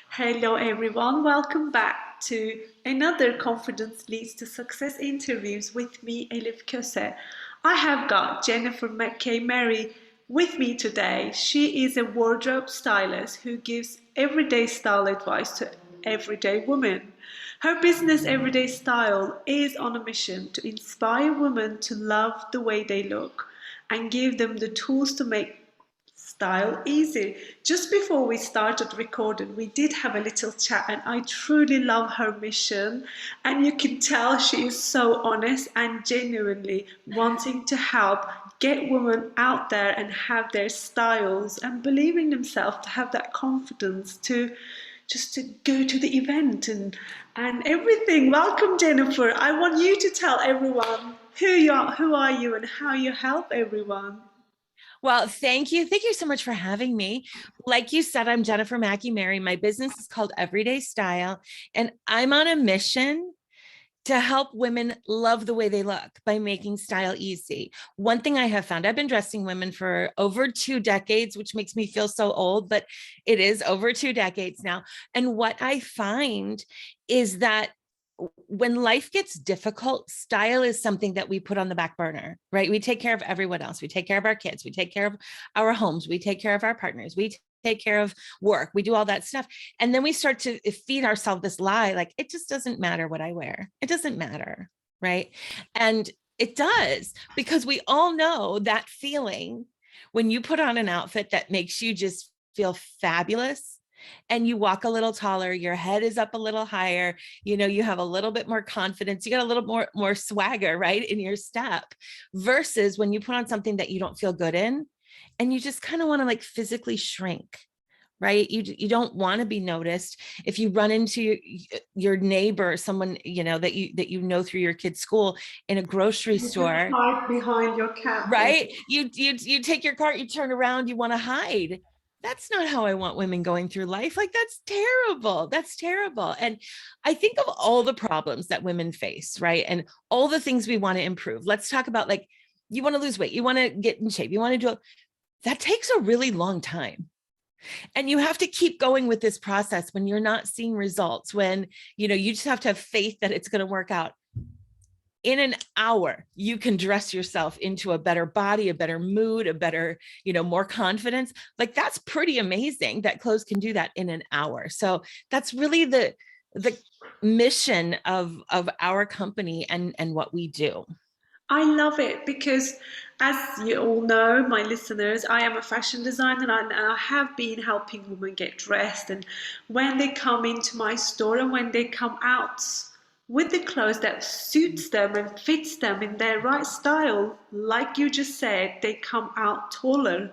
Hello, everyone. Welcome back to another Confidence Leads to Success interviews with me, Elif Köse. I have got Jennifer Mackey-Mary with me today. She is a wardrobe stylist who gives everyday style advice to everyday women. Her business, Everyday Style, is on a mission to inspire women to love the way they look and give them the tools to make style easy. Just before we started recording, we did have a little chat, and I truly love her mission. And you can tell she is so honest and genuinely wanting to help get women out there and have their styles and believe in themselves, to have that confidence to just to go to the event and everything. Welcome, Jennifer. I want you to tell everyone who are you and how you help everyone. Well, thank you. Thank you so much for having me. Like you said, I'm Jennifer Mackey-Mary. My business is called Everyday Style, and I'm on a mission to help women love the way they look by making style easy. One thing I have found, I've been dressing women for over 2 decades, which makes me feel so old, but it is over 2 decades now. And what I find is that when life gets difficult, style is something that we put on the back burner, right? We take care of everyone else. We take care of our kids. We take care of our homes. We take care of our partners. We take care of work. We do all that stuff. And then we start to feed ourselves this lie, like, it just doesn't matter what I wear. It doesn't matter, right? And it does, because we all know that feeling when you put on an outfit that makes you just feel fabulous and you walk a little taller, your head is up a little higher, you have a little bit more confidence, you got a little more swagger, right, in your step, versus when you put on something that you don't feel good in and you just kind of want to like physically shrink, right? You don't want to be noticed. If you run into your neighbor, someone that you know through your kid's school in a grocery You just store, hide behind your cat. right? You take your cart, you turn around, you want to hide. That's not how I want women going through life. Like, that's terrible. That's terrible. And I think of all the problems that women face, right? And all the things we want to improve. Let's talk about, like, you want to lose weight, you want to get in shape, you want to do it. That takes a really long time. And you have to keep going with this process when you're not seeing results, when you just have to have faith that it's going to work out. In an hour, you can dress yourself into a better body, a better mood, a better, more confidence. Like, that's pretty amazing that clothes can do that in an hour. So that's really the mission of our company and what we do. I love it because, as you all know, my listeners, I am a fashion designer, and I have been helping women get dressed. And when they come into my store and when they come out with the clothes that suits them and fits them in their right style, like you just said, they come out taller.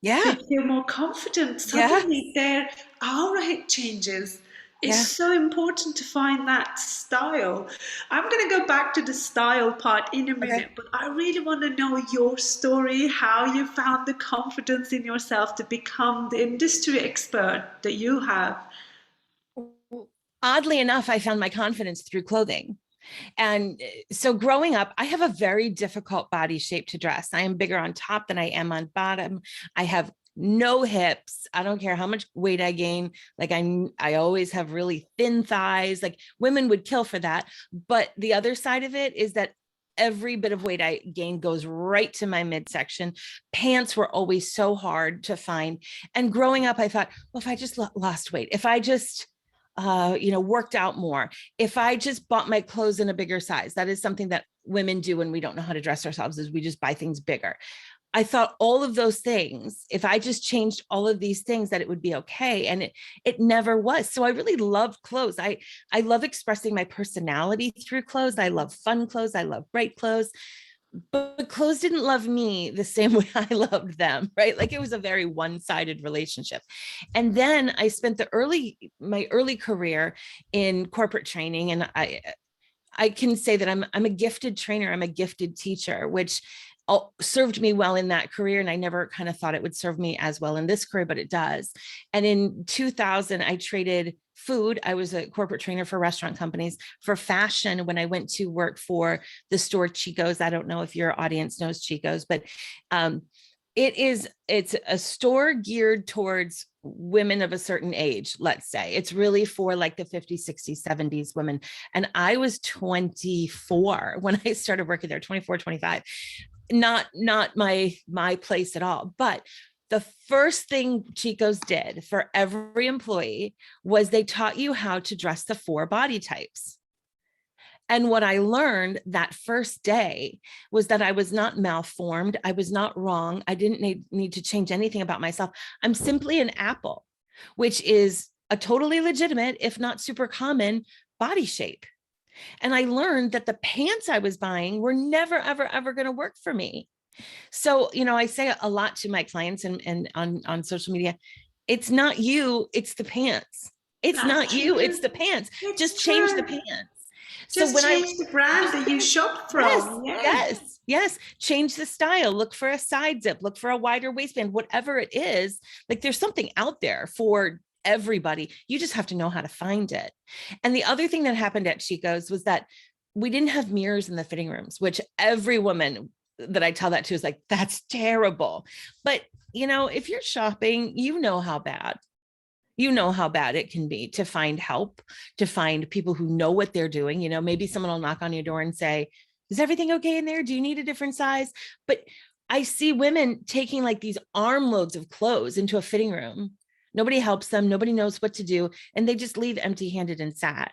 They Yeah. feel more confident. Yeah. Suddenly their aura changes. It's Yeah. so important to find that style. I'm going to go back to the style part in a Okay. minute, but I really want to know your story, how you found the confidence in yourself to become the industry expert that you have. Oddly enough, I found my confidence through clothing. And so growing up, I have a very difficult body shape to dress. I am bigger on top than I am on bottom. I have no hips. I don't care how much weight I gain. Like, I always have really thin thighs. Like, women would kill for that. But the other side of it is that every bit of weight I gain goes right to my midsection. Pants were always so hard to find. And growing up, I thought, well, if I just lost weight, if I just worked out more, if I just bought my clothes in a bigger size. That is something that women do when we don't know how to dress ourselves, is we just buy things bigger. I thought all of those things, if I just changed all of these things, that it would be okay. And it never was. So I really love clothes. I love expressing my personality through clothes. I love fun clothes. I love bright clothes. But clothes didn't love me the same way I loved them, right? Like, it was a very one-sided relationship. And then I spent my early career in corporate training, and I can say that I'm a gifted trainer. I'm a gifted teacher, which served me well in that career. And I never kind of thought it would serve me as well in this career, but it does. And in 2000, I traded food. I was a corporate trainer for restaurant companies for fashion when I went to work for the store Chico's. I don't know if your audience knows Chico's, but it's a store geared towards women of a certain age, let's say. It's really for like the 50s, 60s, 70s women. And I was 24 when I started working there, 24, 25. Not my place at all. But the first thing Chico's did for every employee was they taught you how to dress the 4 body types. And what I learned that first day was that I was not malformed. I was not wrong. I didn't need to change anything about myself. I'm simply an apple, which is a totally legitimate, if not super common, body shape. And I learned that the pants I was buying were never, ever, ever going to work for me. So, I say a lot to my clients and on social media, it's not you, it's the pants. It's That's not you, true. it's the pants. It's Just true. change the pants. So Just change the brand that you shop from. Yes. Change the style. Look for a side zip. Look for a wider waistband. Whatever it is, like there's something out there for everybody. You just have to know how to find it. And the other thing that happened at Chico's was that we didn't have mirrors in the fitting rooms, which every woman that I tell that to is like, that's terrible. But if you're shopping, how bad it can be to find help, to find people who know what they're doing. Maybe someone will knock on your door and say, is everything okay in there? Do you need a different size? But I see women taking like these armloads of clothes into a fitting room. Nobody helps them. Nobody knows what to do. And they just leave empty-handed and sad.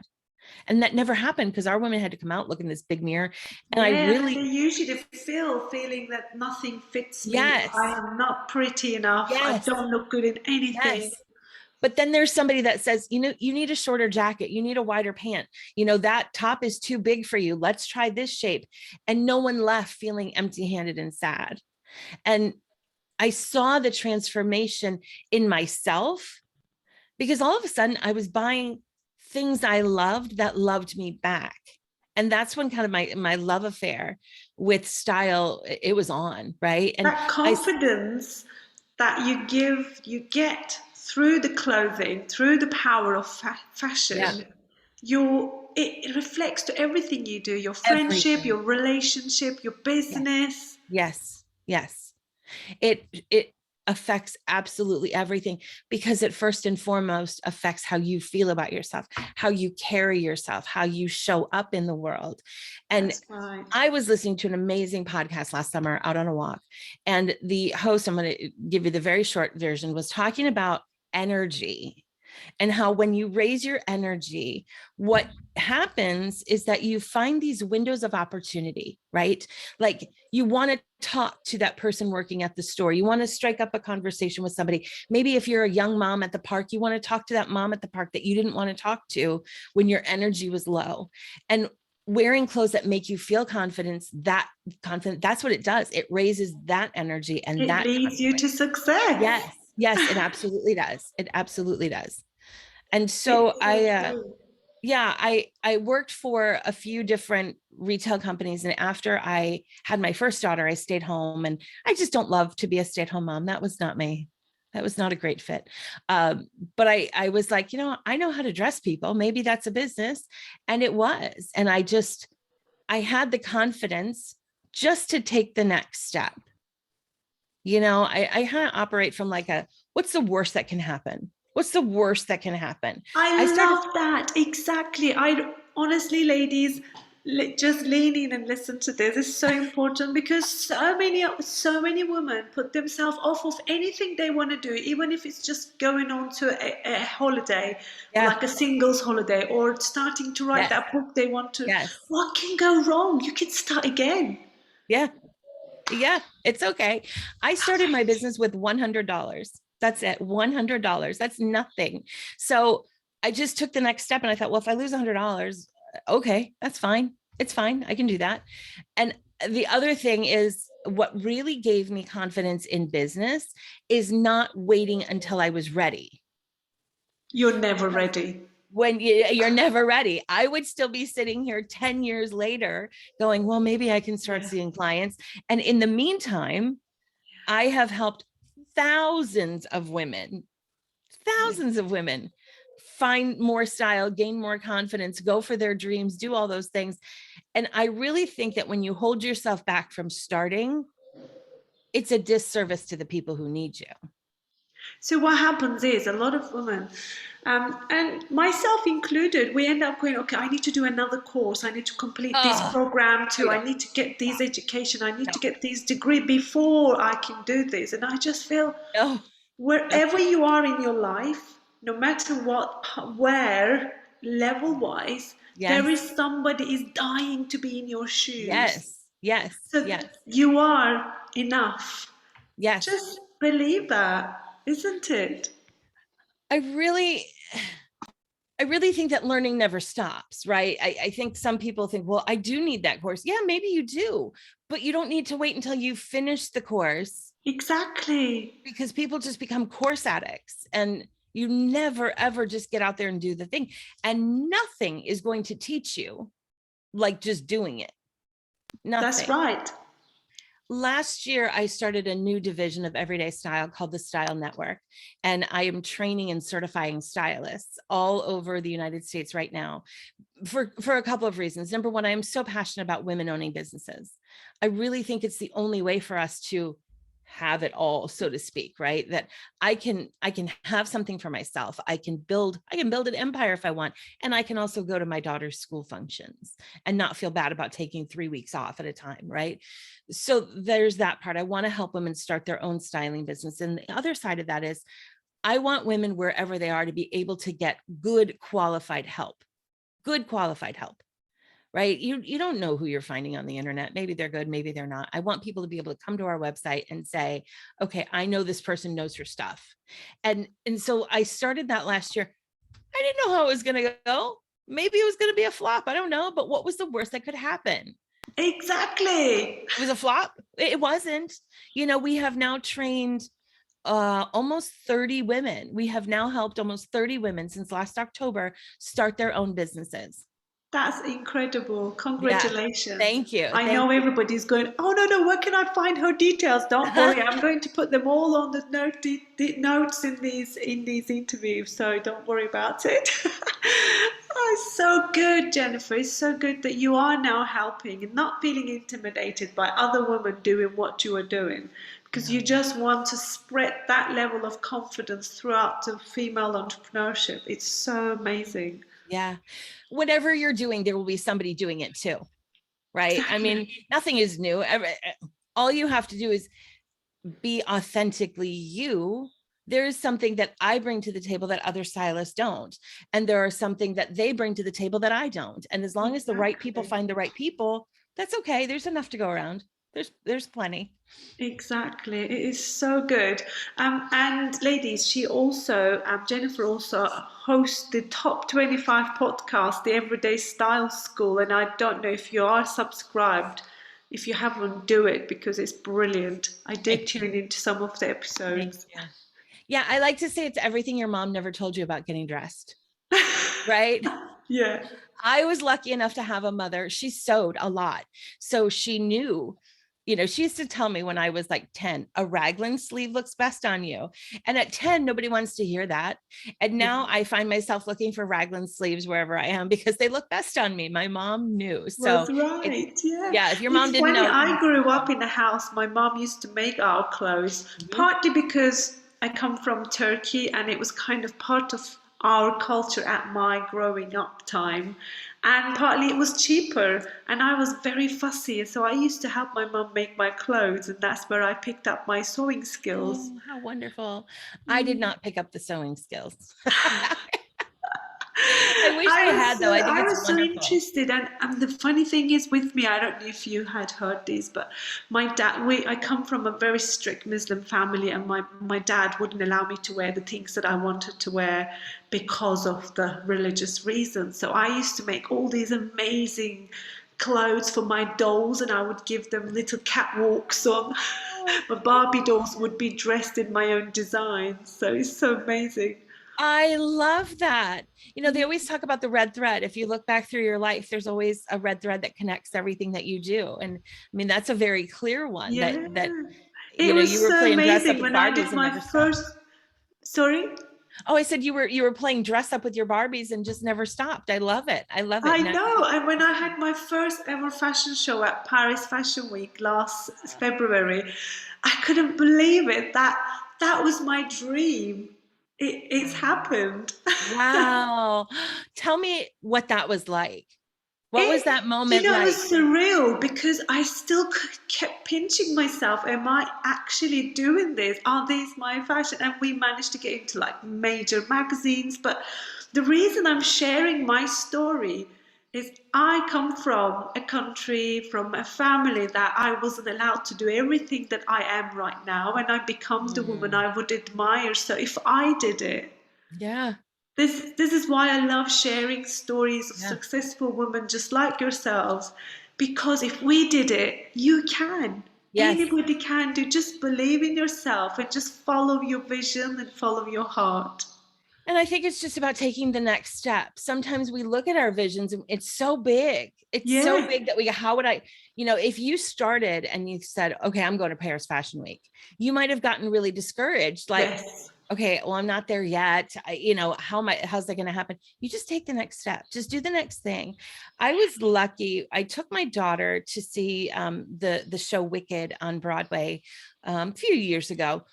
And that never happened because our women had to come out, look in this big mirror. And I really, they usually feel feeling that nothing fits me. yes, I am not pretty enough. I yes, don't look good in anything. yes. But then there's somebody that says, you need a shorter jacket. You need a wider pant. That top is too big for you. Let's try this shape. And no one left feeling empty-handed and sad. And I saw the transformation in myself because all of a sudden I was buying things I loved that loved me back. And that's when kind of my love affair with style, it was on, right? And that confidence that you get through the clothing, through the power of fashion, it reflects to everything you do, your friendship, your relationship, your business. Yes. It affects absolutely everything because it first and foremost affects how you feel about yourself, how you carry yourself, how you show up in the world. And right. I was listening to an amazing podcast last summer out on a walk, and the host, I'm going to give you the very short version, was talking about energy and how when you raise your energy, what happens is that you find these windows of opportunity, right? Like you want to talk to that person working at the store. You want to strike up a conversation with somebody. Maybe if you're a young mom at the park, you want to talk to that mom at the park that you didn't want to talk to when your energy was low. And wearing clothes that make you feel confident, that's what it does. It raises that energy and it leads you to success. Yes, it absolutely does. It absolutely does. And so I worked for a few different retail companies. And after I had my first daughter, I stayed home, and I just don't love to be a stay-at-home mom. That was not a great fit. But I was like, I know how to dress people. Maybe that's a business. And it was. And I had the confidence just to take the next step. I kind of operate from like what's the worst that can happen? What's the worst that can happen? I love that. Exactly. I honestly, ladies, just lean in and listen to this. It's so important because so many women put themselves off of anything they want to do, even if it's just going on to a holiday, like a singles holiday, or starting to write that book they want to. What can go wrong? You can start again. Yeah, it's okay. I started my business with $100. That's it, $100. That's nothing. So I just took the next step and I thought, well, if I lose $100, okay, that's fine. It's fine. I can do that. And the other thing is what really gave me confidence in business is not waiting until I was ready. You're never ready. When you're never ready. I would still be sitting here 10 years later going, well, maybe I can start seeing clients. And in the meantime, I have helped thousands of women find more style, gain more confidence, go for their dreams, do all those things. And I really think that when you hold yourself back from starting, it's a disservice to the people who need you. So what happens is a lot of women, and myself included, we end up going, okay, I need to do another course. I need to complete this Oh, program oh too. yeah. I need to get this education. I need No, to get this degree before I can do this. And I just feel no, no. wherever you are in your life, no matter what, where, level wise, there is Yes, somebody is dying to be in your shoes. yes, yes, So yes, you are enough. yes. Just believe that, isn't it? I really, I really think that learning never stops, right? I think some people think, well, I do need that course. Yeah, maybe you do, but you don't need to wait until you finish the course, Exactly. because people just become course addicts, and you never ever just get out there and do the thing. And nothing is going to teach you like just doing it. That's Nothing. right. Last year, I started a new division of everyday style called the Style Network. And I am training and certifying stylists all over the United States right now for a couple of reasons. Number one, I am so passionate about women owning businesses. I really think it's the only way for us to have it all, so to speak, right? That I can have something for myself. I can build an empire if I want. And I can also go to my daughter's school functions and not feel bad about taking 3 weeks off at a time, right? So there's that part. I want to help women start their own styling business. And the other side of that is I want women wherever they are to be able to get good qualified help. Good qualified help, right? You don't know who you're finding on the internet. Maybe they're good, maybe they're not. I want people to be able to come to our website and say, okay, I know this person knows her stuff. And so I started that last year. I didn't know how it was going to go. Maybe it was going to be a flop. I don't know. But what was the worst that could happen? Exactly. It was a flop. It wasn't. We have now trained almost 30 women. We have now helped almost 30 women since last October start their own businesses. That's incredible. Yeah. Congratulations. Thank you. I Thank know you. everybody's going, oh, no, no, where can I find her details? Don't worry, I'm going to put them all on the notes in these interviews, so don't worry about it. Oh, it's so good, Jennifer. It's so good that you are now helping and not feeling intimidated by other women doing what you are doing, because you No. just want to spread that level of confidence throughout the female entrepreneurship. It's so amazing. Yeah. Whatever you're doing, there will be somebody doing it too, right? I mean, Exactly. nothing is new. All you have to do is be authentically you. There is something that I bring to the table that other stylists don't. And there are something that they bring to the table that I don't. And as long as the right people Exactly. find the right people, that's okay. There's enough to go around. There's plenty. Exactly. It is so good. And ladies, Jennifer also hosts the Top 25 podcast, the Everyday Style School. And I don't know if you are subscribed. If you haven't, do it because it's brilliant. I did Thank tune into some of the you. episodes. Yeah, I like to say it's everything your mom never told you about getting dressed, right? Yeah. I was lucky enough to have a mother. She sewed a lot. So she knew, she used to tell me when I was like 10, a raglan sleeve looks best on you. And at 10, nobody wants to hear that. And now I find myself looking for raglan sleeves wherever I am because they look best on me. My mom knew. So Was if, right, yeah. yeah, if your mom It's didn't funny, know, you I need to grew know. up in a house, my mom used to make our clothes, Mhm. partly because I come from Turkey and it was kind of part of our culture at my growing up time. And partly it was cheaper and I was very fussy. So I used to help my mom make my clothes and that's where I picked up my sewing skills. Oh, how wonderful. I did Mm. not pick up the sewing skills. I wish I I was had, though. so I think I it's was so wonderful. interested, and the funny thing is with me, I don't know if you had heard this, but my dad, I come from a very strict Muslim family, and my dad wouldn't allow me to wear the things that I wanted to wear because of the religious reasons. So I used to make all these amazing clothes for my dolls, and I would give them little catwalks on. Oh, My Barbie dolls would be dressed in my own designs, so it's so amazing. I love that. They always talk about the red thread. If you look back through your life, there's always a red thread that connects everything that you do. And I mean, that's a very clear one Yeah. that It you was were so playing dress up amazing with when I did Barbies and my never stopped. first. Sorry? Oh, I said you were playing dress up with your Barbies and just never stopped. I love it. I love it. I Now know. And when I had my first ever fashion show at Paris Fashion Week last February, I couldn't believe it that that was my dream. It's Wow. happened. Wow. Tell me what that was like. What was It, that moment it was like? surreal because I still kept pinching myself. Am I actually doing this? Are these my fashion? And we managed to get into like major magazines. But the reason I'm sharing my story is I come from a country, from a family that I wasn't allowed to do everything that I am right now. And I become the woman Mm, I would admire. So if I did it, yeah. this is why I love sharing stories of Yeah. successful women just like yourselves. Because if we did it, you can. Yes. Anybody can do. Just believe in yourself and just follow your vision and follow your heart. And I think it's just about taking the next step. Sometimes we look at our visions and it's so big. It's so Yeah. big that how would I, if you started and you said, okay, I'm going to Paris Fashion Week, you might have gotten really discouraged. Like, Yes. okay, well, I'm not there yet. How's that going to happen? You just take the next step. Just do the next thing. I was lucky. I took my daughter to see the show Wicked on Broadway a few years ago,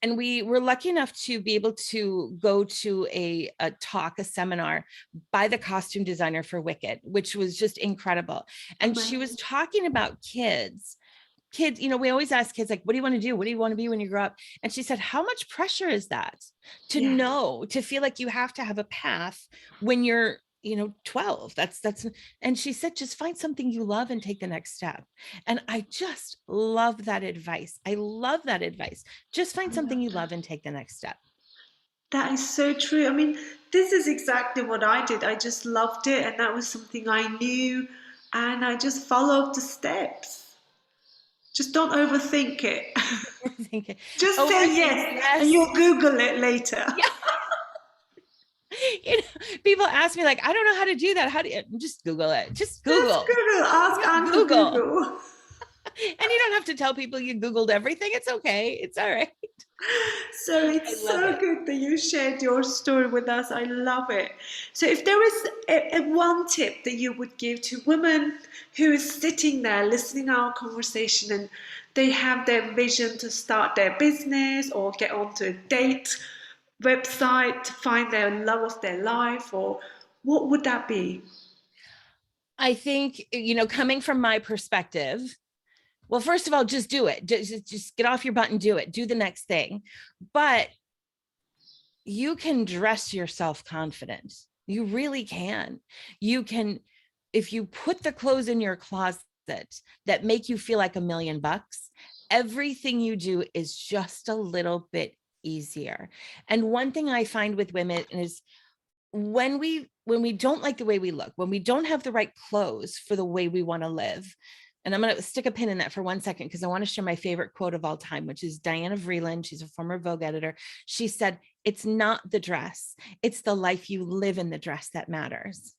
and we were lucky enough to be able to go to a seminar by the costume designer for Wicked, which was just incredible. And she was Amazing. talking about kids, we always ask kids, like, what do you want to do? What do you want to be when you grow up? And she said, how much pressure is that Yes. to feel like you have to have a path when you're 12? That's And she said, just find something you love and take the next step. And I just love that advice. I love that advice. Just find I something love you that. love and take the next step. That is so true. I mean, this is exactly what I did. I just loved it, and that was something I knew, and I just followed the steps. Just don't overthink it. Overthinking. Just say Overthink, yes, and yes. you'll Google it later. Yeah. you know, People ask me, like, I don't know how to do that. How do you just Google it? Just Just Google. Google. Ask Just Uncle Google. Google. And you don't have to tell people you Googled everything. It's okay. It's all right. So I it's love so it. good that you shared your story with us. I love it. So if there is a one tip that you would give to women who is sitting there listening to our conversation and they have their vision to start their business or get onto a date website to find their love of their life, or what would that be? I think, coming from my perspective, well, first of all, just do it. Just get off your butt and do it. Do the next thing. But you can dress yourself confident. You really can. You can, if you put the clothes in your closet that make you feel like $1,000,000, everything you do is just a little bit easier. And one thing I find with women is when we don't like the way we look, when we don't have the right clothes for the way we want to live. And I'm going to stick a pin in that for 1 second because I want to share my favorite quote of all time, which is Diana Vreeland. She's a former Vogue editor. She said, it's not the dress, it's the life you live in the dress that matters.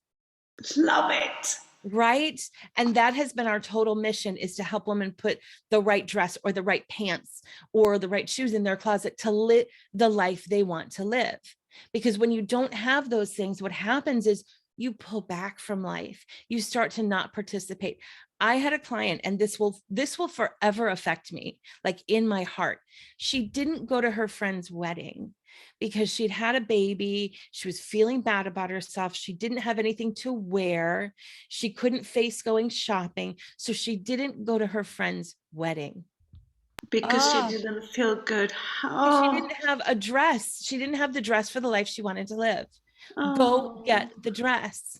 Love it. Right. And that has been our total mission, is to help women put the right dress or the right pants or the right shoes in their closet to live the life they want to live. Because when you don't have those things, what happens is you pull back from life. You start to not participate. I had a client, and this will forever affect me, like in my heart. She didn't go to her friend's wedding because she'd had a baby. She was feeling bad about herself. She didn't have anything to wear. She couldn't face going shopping. So she didn't go to her friend's wedding. Because she Oh, didn't feel good. because she Oh, didn't have a dress. She didn't have the dress for the life she wanted to live. Go oh. get the dress.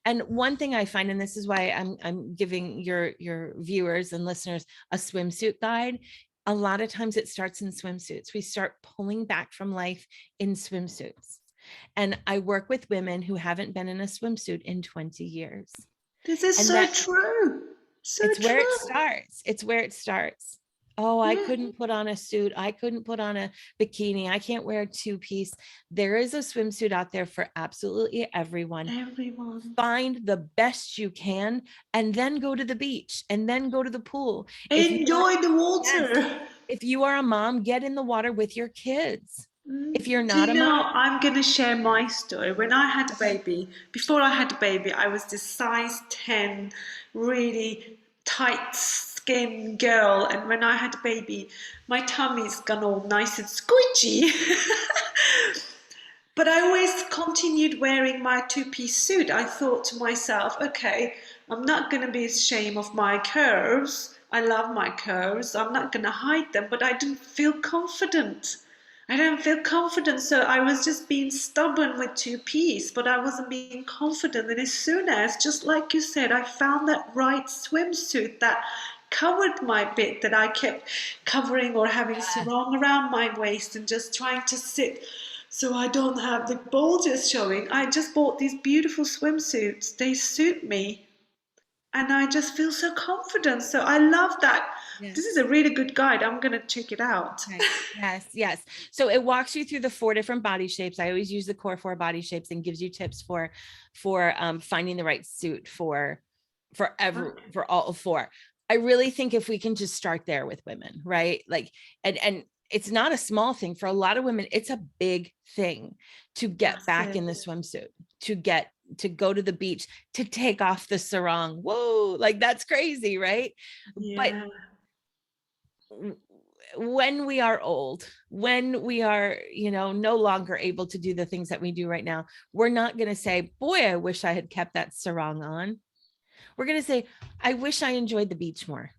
And one thing I find, and this is why I'm giving your viewers and listeners a swimsuit guide. A lot of times it starts in swimsuits. We start pulling back from life in swimsuits. And I work with women who haven't been in a swimsuit in 20 years. This is And so that true. So it's where it true. starts. It's where it starts. Oh, I Yeah. couldn't put on a suit. I couldn't put on a bikini. I can't wear a two-piece. There is a swimsuit out there for absolutely everyone. Everyone. Find the best you can and then go to the beach and then go to the pool. If you are, Enjoy the yes, water. if you are a mom, get in the water with your kids. If you're Do not you a know, mom, I'm going to share my story. When I had a okay. baby, before I had a baby, I was this size 10, really tight, skin girl, and when I had a baby, my tummy's gone all nice and squidgy. But I always continued wearing my two-piece suit. I thought to myself, okay, I'm not going to be ashamed of my curves. I love my curves. I'm not going to hide them, but I didn't feel confident. I didn't feel confident, so I was just being stubborn with two-piece, but I wasn't being confident. And as soon as, just like you said, I found that right swimsuit that covered my bit that I kept covering or having sarong around my waist and just trying to sit so I don't have the bulges showing. I just bought these beautiful swimsuits. They suit me and I just feel so confident. So I love that. Yeah. This is a really good guide. I'm going to check it out. Okay. Yes, yes. So it walks you through the 4 different body shapes. I always use the core 4 body shapes and gives you tips for finding the right suit for all 4. I really think if we can just start there with women, right? Like, and it's not a small thing for a lot of women. It's a big thing to get That's back it. in the swimsuit, to go to the beach, to take off the sarong. Whoa, like that's crazy, right? Yeah. But when we are old, when we are, no longer able to do the things that we do right now, we're not going to say, boy, I wish I had kept that sarong on. We're going to say, I wish I enjoyed the beach more.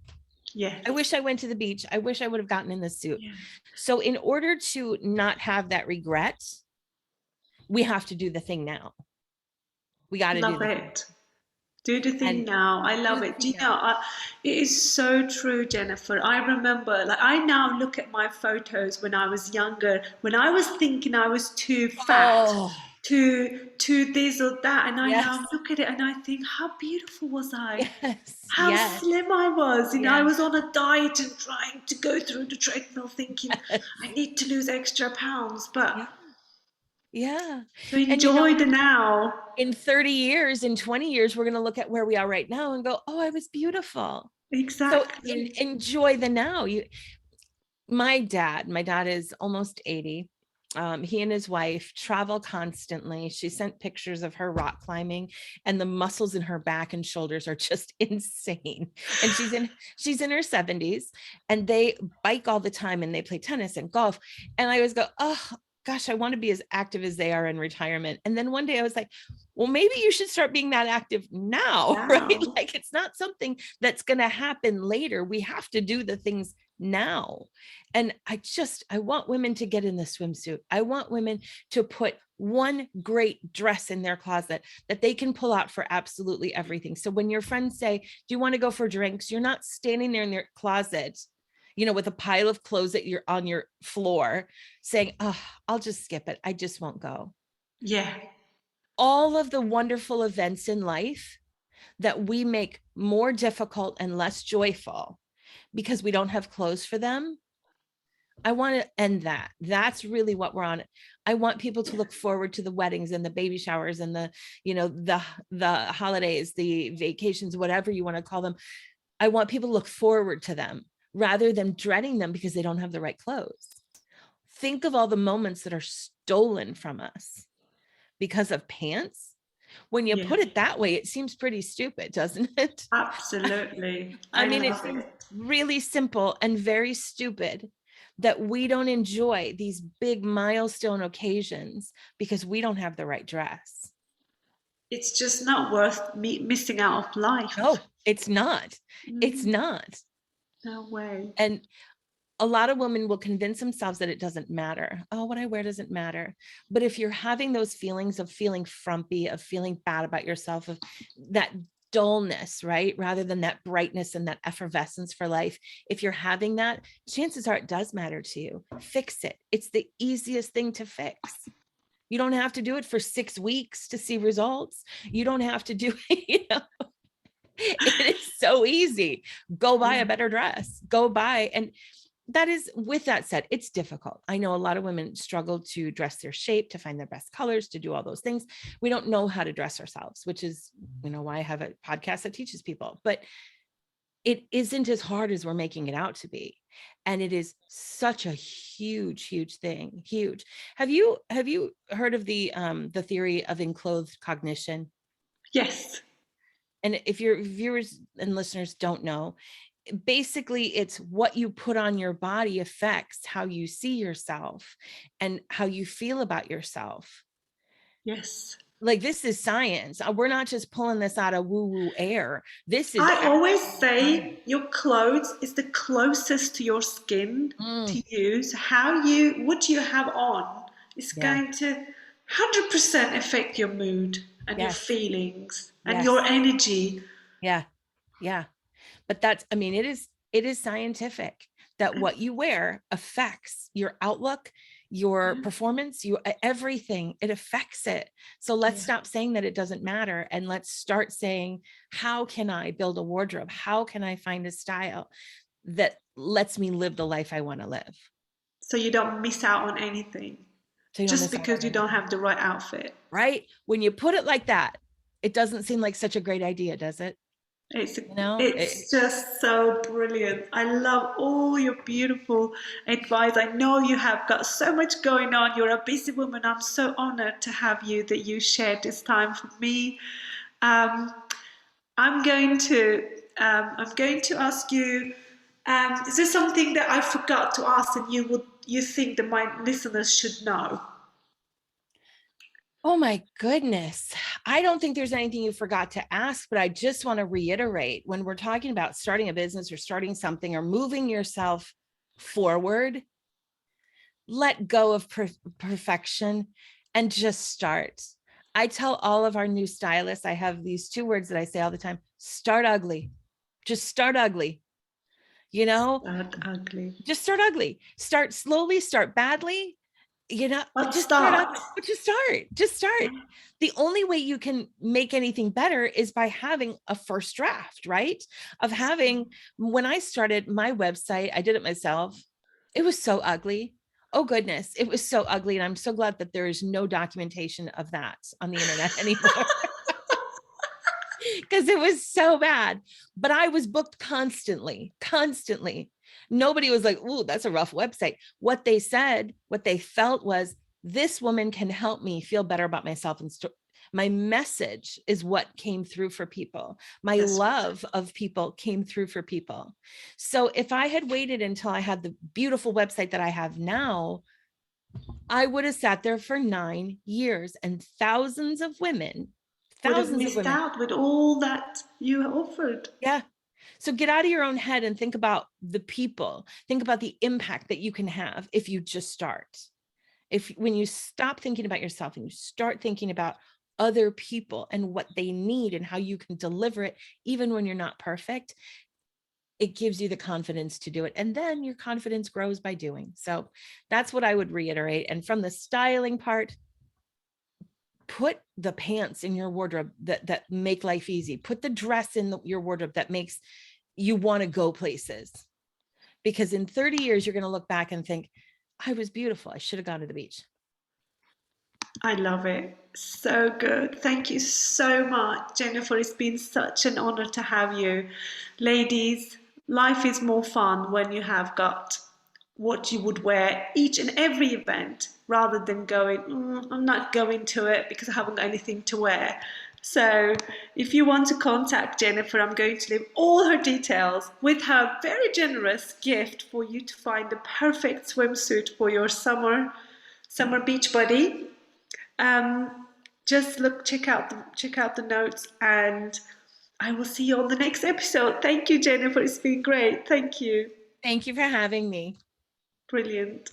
Yes. I wish I went to the beach. I wish I would have gotten in the suit. Yeah. So in order to not have that regret, we have to do the thing now. We got to do Love it. Do the thing and now. I do love the it. Do thing you know, now. it is so true, Jennifer. I remember, like, I now look at my photos when I was younger, when I was thinking I was too fat, Oh, too this or that, and I yes, now look at it and I think, how beautiful was I? yes, How yes, slim I was. I yes, was on a diet and trying to go through the treadmill thinking yes, I need to lose extra pounds. But yeah, yeah. so And enjoy the now. in 30 years, in 20 years, we're going to look at where we are right now and go, oh, I was beautiful. So Exactly. enjoy the now. My dad is almost 80. He and his wife travel constantly. She sent pictures of her rock climbing, and the muscles in her back and shoulders are just insane. And she's in her 70s, and they bike all the time, and they play tennis and golf. And I always go, oh gosh, I want to be as active as they are in retirement. And then one day I was like, well, maybe you should start being that active now, right? Wow. Like it's not something that's going to happen later. We have to do the things now. And I want women to get in the swimsuit. I want women to put one great dress in their closet that they can pull out for absolutely everything. So when your friends say, do you want to go for drinks? You're not standing there in their closet, with a pile of clothes that you're on your floor saying, oh, I'll just skip it. I just won't go. Yeah. All of the wonderful events in life that we make more difficult and less joyful because we don't have clothes for them, I want to end that. That's really what we're on. I want people to look forward to the weddings and the baby showers and the holidays, the vacations, whatever you want to call them. I want people to look forward to them rather than dreading them because they don't have the right clothes. Think of all the moments that are stolen from us because of pants. When you Yeah. put it that way, it seems pretty stupid, doesn't it? Absolutely. I I mean, it love seems it. really simple and very stupid that we don't enjoy these big milestone occasions because we don't have the right dress. It's just not worth missing out of life. No, it's not. It's Mhm. not. No way. And a lot of women will convince themselves that it doesn't matter. Oh, what I wear doesn't matter. But if you're having those feelings of feeling frumpy, of feeling bad about yourself, of that dullness, right? Rather than that brightness and that effervescence for life. If you're having that, chances are it does matter to you. Fix it. It's the easiest thing to fix. You don't have to do it for 6 weeks to see results. You don't have to do it, it is so easy. Go buy Yeah. a better dress, go buy. And that is, with that said, it's difficult. I know a lot of women struggle to dress their shape, to find their best colors, to do all those things. We don't know how to dress ourselves, which is, why I have a podcast that teaches people, but it isn't as hard as we're making it out to be. And it is such a huge, huge thing. Huge. Have you heard of the theory of enclothed cognition? Yes. And if your viewers and listeners don't know, basically it's what you put on your body affects how you see yourself and how you feel about yourself. Yes. Like, this is science. We're not just pulling this out of woo-woo air. This is I always actual say science. your clothes is the closest to your skin Mm, to use. What you have on is yeah. going to 100% affect your mood and your Yes. feelings and your Yes. energy. Yeah. Yeah. But that's, I mean, it is scientific that what you wear affects your outlook, your Yeah, performance, everything. It affects it. So let's yeah. stop saying that it doesn't matter, and let's start saying, how can I build a wardrobe? How can I find a style that lets me live the life I want to live? So you don't miss out on anything So you don't just miss out on because you don't anything, have the right outfit. right? When you put it like that, it doesn't seem like such a great idea, does it? It's You know, it's just so brilliant. I love all your beautiful advice. I know you have got so much going on. You're a busy woman. I'm so honored to have you that you shared this time for me. Um, I'm going to I'm going to ask you. Is there something that I forgot to ask and you think that my listeners should know? oh my goodness. I don't think there's anything you forgot to ask, but I just want to reiterate, when we're talking about starting a business or starting something or moving yourself forward, let go of perfection and just start. I tell all of our new stylists, I have these two words that I say all the time: start ugly. Just start ugly. You know, Not ugly. just start ugly. Start slowly, start badly, but But just start start. ugly. But just start. The only way you can make anything better is by having a first draft, right? Of having, when I started my website, I did it myself. It was so ugly. Oh goodness, it was so ugly. And I'm so glad that there is no documentation of that on the internet anymore, because it was so bad. But I was booked constantly, constantly. Nobody was like, "Ooh, that's a rough website." What they said, what they felt was, this woman can help me feel better about myself. And my message is what came through for people. My That's love of people came through for people. So if I had waited until I had the beautiful website that I have now, I would have sat there for 9 years, and would have thousands of missed women. out with all that you offered. Yeah. So get out of your own head and think about the people. Think about the impact that you can have if you just start. If when you stop thinking about yourself and you start thinking about other people and what they need and how you can deliver it, even when you're not perfect, it gives you the confidence to do it. And then your confidence grows by doing. So that's what I would reiterate. And from the styling part, put the pants in your wardrobe that make life easy. Put the dress in your wardrobe that makes you want to go places. Because in 30 years, you're going to look back and think, I was beautiful. I should have gone to the beach. I love it. So good. Thank you so much, Jennifer. It's been such an honor to have you. Ladies, life is more fun when you have got what you would wear each and every event rather than going, I'm not going to it because I haven't got anything to wear. So if you want to contact Jennifer, I'm going to leave all her details with her very generous gift for you to find the perfect swimsuit for your summer beach buddy. Um, just check out the notes, and I will see you on the next episode. Thank you, Jennifer. It's been great. Thank you. Thank you for having me. Brilliant.